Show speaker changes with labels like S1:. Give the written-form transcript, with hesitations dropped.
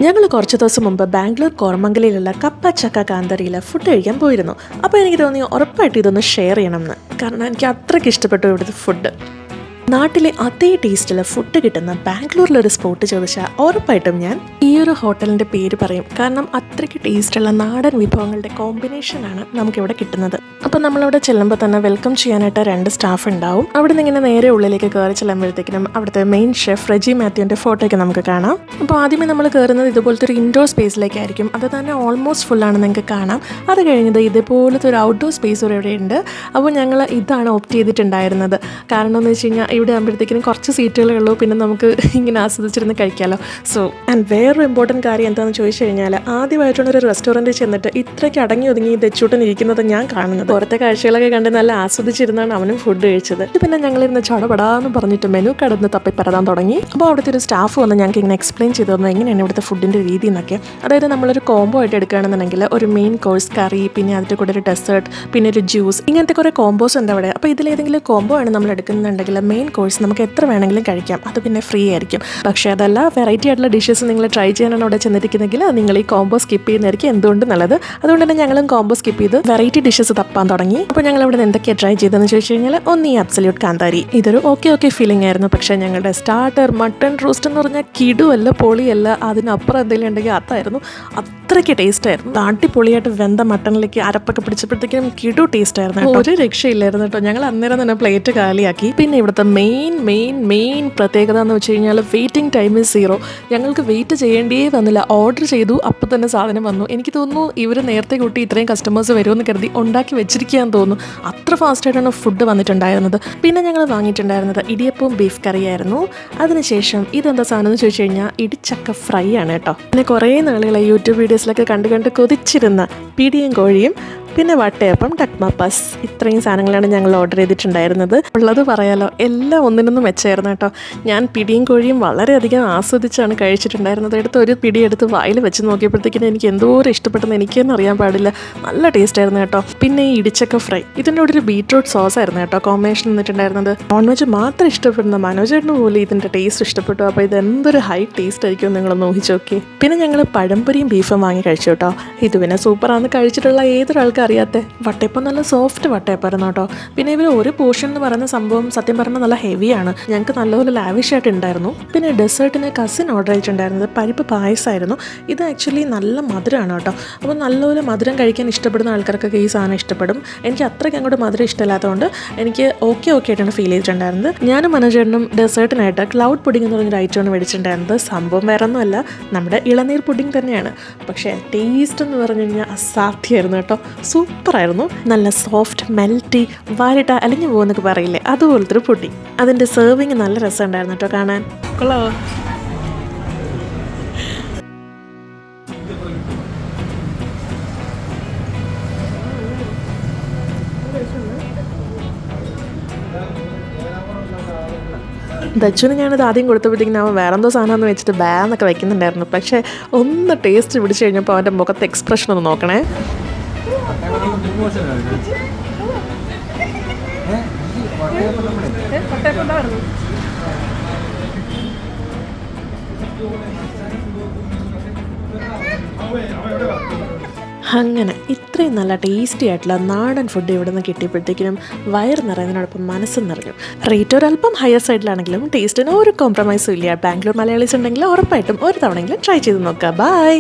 S1: ഞങ്ങൾ കുറച്ച് ദിവസം മുമ്പ് ബാംഗ്ലൂർ കോർമംഗലയിലുള്ള കപ്പ ചക്ക കാന്തരിയിൽ ഫുഡ് കഴിക്കാൻ പോയിരുന്നു. അപ്പോൾ എനിക്ക് തോന്നി ഉറപ്പായിട്ട് ഇതൊന്ന് ഷെയർ ചെയ്യണമെന്ന്. കാരണം എനിക്ക് അത്രയ്ക്ക് ഇഷ്ടപ്പെട്ടു ഇവിടുത്തെ ഫുഡ്. നാട്ടിലെ അതേ ടേസ്റ്റിൽ ഫുഡ് കിട്ടുന്ന ബാംഗ്ലൂരിലൊരു സ്പോട്ട് ചോദിച്ചാൽ ഉറപ്പായിട്ടും ഞാൻ ഈ ഒരു ഹോട്ടലിൻ്റെ പേര് പറയും. കാരണം അത്രയ്ക്ക് ടേസ്റ്റുള്ള നാടൻ വിഭവങ്ങളുടെ കോമ്പിനേഷനാണ് നമുക്കിവിടെ കിട്ടുന്നത്. അപ്പോൾ നമ്മളവിടെ ചെല്ലുമ്പോൾ തന്നെ വെൽക്കം ചെയ്യാനായിട്ട് 2 സ്റ്റാഫ് ഉണ്ടാവും. അവിടെ നിന്ന് ഇങ്ങനെ നേരെ ഉള്ളിലേക്ക് കയറി ചെല്ലുമ്പോഴത്തേക്കിനും അവിടുത്തെ മെയിൻ ഷെഫ് റെജി മാത്യുവിൻ്റെ ഫോട്ടോയൊക്കെ നമുക്ക് കാണാം. അപ്പോൾ ആദ്യമേ നമ്മൾ കയറുന്നത് ഇതുപോലത്തെ ഒരു ഇൻഡോർ സ്പേസിലേക്കായിരിക്കും. അത് തന്നെ ഓൾമോസ്റ്റ് ഫുള്ളാണ് നിങ്ങൾക്ക് കാണാം. അത് കഴിഞ്ഞത് ഇതുപോലത്തെ ഒരു ഔട്ട്ഡോർ സ്പേസ് ഇവിടെ ഉണ്ട്. അപ്പോൾ ഞങ്ങൾ ഇതാണ് ഓപ്റ്റ് ചെയ്തിട്ടുണ്ടായിരുന്നത്. കാരണം എന്ന് വെച്ച് കഴിഞ്ഞാൽ ഇവിടെ ആകുമ്പോഴത്തേക്കിനും കുറച്ച് സീറ്റുകളേ ഉള്ളൂ, പിന്നെ നമുക്ക് ഇങ്ങനെ ആസ്വദിച്ചിരുന്ന് കഴിക്കാമല്ലോ. സോ ആൻഡ് വേറൊരു ഇമ്പോർട്ടൻറ്റ് കാര്യം എന്താണെന്ന് ചോദിച്ചു കഴിഞ്ഞാൽ ആദ്യമായിട്ടാണ് ഒരു റെസ്റ്റോറൻറ്റിൽ ചെന്നിട്ട് ഇത്രയ്ക്ക് അടങ്ങി ഒതുങ്ങി ദച്ചൂട്ടൻ ഇരിക്കുന്നത് ഞാൻ കാണുന്നത്. പുറത്തെ കാഴ്ചകളൊക്കെ കണ്ട് നല്ല ആസ്വദിച്ചിരുന്നാണ് അവനും ഫുഡ് കഴിച്ചത്. പിന്നെ ഞങ്ങളിരുന്ന് ചടപടാന്ന് പറഞ്ഞിട്ട് മെനു കടന്ന് തപ്പിപ്പരതാൻ തുടങ്ങി. അപ്പോൾ അവിടുത്തെ ഒരു സ്റ്റാഫ് വന്ന് ഞങ്ങൾക്ക് ഇങ്ങനെ എക്സ്പ്ലെയിൻ ചെയ്തു തന്നു എങ്ങനെയാണ് ഇവിടുത്തെ ഫുഡിൻ്റെ രീതി എന്നൊക്കെ. അതായത് നമ്മളൊരു കോംബോ ആയിട്ട് എടുക്കുകയാണെന്നുണ്ടെങ്കിൽ ഒരു മെയിൻ കോഴ്സ് കറി, പിന്നെ അതിൻ്റെ കൂടെ ഒരു ഡെസേർട്ട്, പിന്നെ ഒരു ജ്യൂസ്, ഇങ്ങനത്തെ കുറേ കോംബോസ് ഉണ്ട് അവിടെ. അപ്പോൾ ഇതിലേതെങ്കിലും കോംബോ ആണ് നമ്മൾ എടുക്കുന്നുണ്ടെങ്കിൽ മെയിൻ കോഴ്സ് നമുക്ക് എത്ര വേണമെങ്കിലും കഴിക്കാം, അത് പിന്നെ ഫ്രീ ആയിരിക്കും. പക്ഷേ അതല്ല, വെറൈറ്റി ആയിട്ടുള്ള ഡിഷസ് നിങ്ങൾ ട്രൈ ചെയ്യാനാണ് അവിടെ ചെന്നിരിക്കുന്നെങ്കിൽ നിങ്ങൾ ഈ കോംബോ സ്കിപ്പ് ചെയ്യുന്നതായിരിക്കും എന്തുകൊണ്ട് നല്ലത്. അതുകൊണ്ട് തന്നെ ഞങ്ങളും കോംബോ സ്കിപ്പ് ചെയ്ത് വെറൈറ്റി ഡിഷസ് തപ്പാൻ തുടങ്ങി. അപ്പോൾ ഞങ്ങൾ ഇവിടെ എന്തൊക്കെയാണ് ട്രൈ ചെയ്തതെന്ന് ചോദിച്ചു കഴിഞ്ഞാൽ ഒന്ന് ഈ അബ്സല്യൂട്ട് കാന്താരി, ഇതൊരു ഓക്കെ ഫീലിംഗ് ആയിരുന്നു. പക്ഷേ ഞങ്ങളുടെ സ്റ്റാർട്ടർ മട്ടൺ റോസ്റ്റ് എന്ന് പറഞ്ഞാൽ കിടുവല്ല, പൊളിയല്ല, അതിനപ്പുറം എന്തെങ്കിലും ഉണ്ടെങ്കിൽ അതായിരുന്നു. അത്രയ്ക്ക് ടേസ്റ്റ് ആയിരുന്നു. അടിപൊളിയായിട്ട് വെന്ത മട്ടണിലേക്ക് അരപ്പൊക്കെ പിടിച്ചപ്പോഴത്തേക്കും കിടു ടേസ്റ്റ് ആയിരുന്നു. ഒരു രക്ഷയില്ലായിരുന്നു കേട്ടോ. ഞങ്ങൾ അന്നേരം തന്നെ പ്ലേറ്റ് കാലിയാക്കി. പിന്നെ ഇവിടുത്തെ മെയിൻ പ്രത്യേകത എന്ന് വെച്ച് കഴിഞ്ഞാൽ വെയിറ്റിംഗ് ടൈം ഈസ് 0. ഞങ്ങൾക്ക് വെയിറ്റ് ചെയ്യേണ്ടിയേ വന്നില്ല. ഓർഡർ ചെയ്തു, അപ്പോൾ തന്നെ സാധനം വന്നു. എനിക്ക് തോന്നുന്നു ഇവർ നേരത്തെ കൂട്ടി ഇത്രയും കസ്റ്റമേഴ്സ് വരുമെന്ന് കരുതി ഉണ്ടാക്കി വെച്ചിരിക്കുകയെന്ന് തോന്നുന്നു. അത്ര ഫാസ്റ്റായിട്ടാണ് ഫുഡ് വന്നിട്ടുണ്ടായിരുന്നത്. പിന്നെ ഞങ്ങൾ വാങ്ങിയിട്ടുണ്ടായിരുന്നത് ഇടിയപ്പവും ബീഫ് കറിയായിരുന്നു. അതിനുശേഷം ഇതെന്താ സാധനം എന്ന് ചോദിച്ചു കഴിഞ്ഞാൽ ഇടിച്ചക്ക ഫ്രൈ ആണ് കേട്ടോ. പിന്നെ കുറേ നാളുകളെ യൂട്യൂബ് വീഡിയോസിലൊക്കെ കണ്ട് കൊതിച്ചിരുന്ന പിടിയും കോഴിയും, പിന്നെ വട്ടയപ്പം, ടക്മ പസ്, ഇത്രയും സാധനങ്ങളാണ് ഞങ്ങൾ ഓർഡർ ചെയ്തിട്ടുണ്ടായിരുന്നത്. ഉള്ളത് പറയാലോ, എല്ലാം ഒന്നിനൊന്നും മെച്ചമായിരുന്നു കേട്ടോ. ഞാൻ പിടിയും കോഴിയും വളരെയധികം ആസ്വദിച്ചാണ് കഴിച്ചിട്ടുണ്ടായിരുന്നത്. ഒരു പിടി എടുത്ത് വായിൽ വെച്ച് നോക്കിയപ്പോഴത്തേക്കിനും എനിക്ക് എന്തോരം ഇഷ്ടപ്പെട്ടെന്ന് എനിക്ക് തന്നെ അറിയാൻ പാടില്ല. നല്ല ടേസ്റ്റ് ആയിരുന്നു കേട്ടോ. പിന്നെ ഈ ഇടിച്ചക്ക ഫ്രൈ, ഇതിൻ്റെ കൂടെ ഒരു ബീട്രൂട്ട് സോസ് ആയിരുന്നു കേട്ടോ കോമ്പിനേഷൻ വന്നിട്ടുണ്ടായിരുന്നത്. നോൺ വെജ് മാത്രം ഇഷ്ടപ്പെടുന്ന മനോജേട്ടന് പോലും ഇതിൻ്റെ ടേസ്റ്റ് ഇഷ്ടപ്പെട്ടു. അപ്പോൾ ഇത് എന്തൊരു ഹൈ ടേസ്റ്റ് ആയിരിക്കും നിങ്ങളൊന്ന് ഊഹിച്ച് നോക്കി. പിന്നെ ഞങ്ങൾ പഴംപൊരിയും ബീഫും വാങ്ങി കഴിച്ചു കേട്ടോ. ഇത് പിന്നെ സൂപ്പറാന്ന് കഴിച്ചിട്ടുള്ള ഏതൊരാൾക്കും അറിയാത്ത വട്ടയപ്പം നല്ല സോഫ്റ്റ് വട്ടയപ്പായിരുന്നു കേട്ടോ. പിന്നെ ഇവർ ഒരു പോർഷൻ എന്ന് പറയുന്ന സംഭവം സത്യം പറഞ്ഞാൽ നല്ല ഹെവിയാണ്. ഞങ്ങൾക്ക് നല്ലപോലെ ലാവിഷായിട്ട് ഉണ്ടായിരുന്നു. പിന്നെ ഡെസേർട്ടിന് കസിൻ ഓർഡർ ചെയ്തിട്ടുണ്ടായിരുന്നത് പരിപ്പ് പായസമായിരുന്നു. ഇത് ആക്ച്വലി നല്ല മധുരമാണ് കേട്ടോ. അപ്പോൾ നല്ലപോലെ മധുരം കഴിക്കാൻ ഇഷ്ടപ്പെടുന്ന ആൾക്കാർക്കൊക്കെ ഈ സാധനം ഇഷ്ടപ്പെടും. എനിക്ക് അത്രയ്ക്ക് അങ്ങോട്ട് മധുരം ഇഷ്ടമില്ലാത്തതുകൊണ്ട് എനിക്ക് ഓക്കെ ആയിട്ടാണ് ഫീൽ ചെയ്തിട്ടുണ്ടായിരുന്നത്. ഞാനും മനോജേട്ടനും ഡെസേർട്ടിനായിട്ട് ക്ലൗഡ് പുഡിംഗ് എന്ന് പറഞ്ഞൊരു ഐറ്റമാണ് മേടിച്ചിട്ടുണ്ടായിരുന്നത്. സംഭവം വേറെ ഒന്നുമല്ല, നമ്മുടെ ഇളനീർ പുഡിംഗ് തന്നെയാണ്. പക്ഷേ ടേസ്റ്റ് എന്ന് പറഞ്ഞു കഴിഞ്ഞാൽ അസാധ്യമായിരുന്നു കേട്ടോ. സൂപ്പറായിരുന്നു. നല്ല സോഫ്റ്റ് മെൽറ്റി വാരിട്ട അലിഞ്ഞു പോകുന്നൊക്കെ പറയില്ലേ, അതുപോലത്തെ ഒരു പുഡിംഗ്. അതിൻ്റെ സെർവിങ് നല്ല രസമുണ്ടായിരുന്നു കേട്ടോ കാണാൻ. കൊള്ളാവോ? ദച്ചുവിന് ഞാനത് ആദ്യം കൊടുത്തപ്പോഴത്തേക്കും അവൻ വേറെന്തോ സാധനമെന്ന് വെച്ചിട്ട് ബാന്നൊക്കെ വയ്ക്കുന്നുണ്ടായിരുന്നു. പക്ഷേ ഒന്ന് ടേസ്റ്റ് പിടിച്ച് കഴിഞ്ഞപ്പോൾ അവൻ്റെ മുഖത്തെ എക്സ്പ്രഷൻ ഒന്ന് നോക്കണേ. അങ്ങനെ ഇത്രയും നല്ല ടേസ്റ്റി ആയിട്ടുള്ള നാടൻ ഫുഡ് ഇവിടെ നിന്ന് കിട്ടിയപ്പോഴത്തേക്കിനും വയറ് നിറയുന്നതിനോടൊപ്പം മനസ്സും നിറഞ്ഞു. റേറ്റ് ഒരല്പം ഹയർ സൈഡിലാണെങ്കിലും ടേസ്റ്റിന് ഒരു കോംപ്രമൈസും ഇല്ല. ബാംഗ്ലൂർ മലയാളീസ് ഉണ്ടെങ്കിൽ ഉറപ്പായിട്ടും ഒരു തവണയെങ്കിലും ട്രൈ ചെയ്ത് നോക്കുക. ബൈ.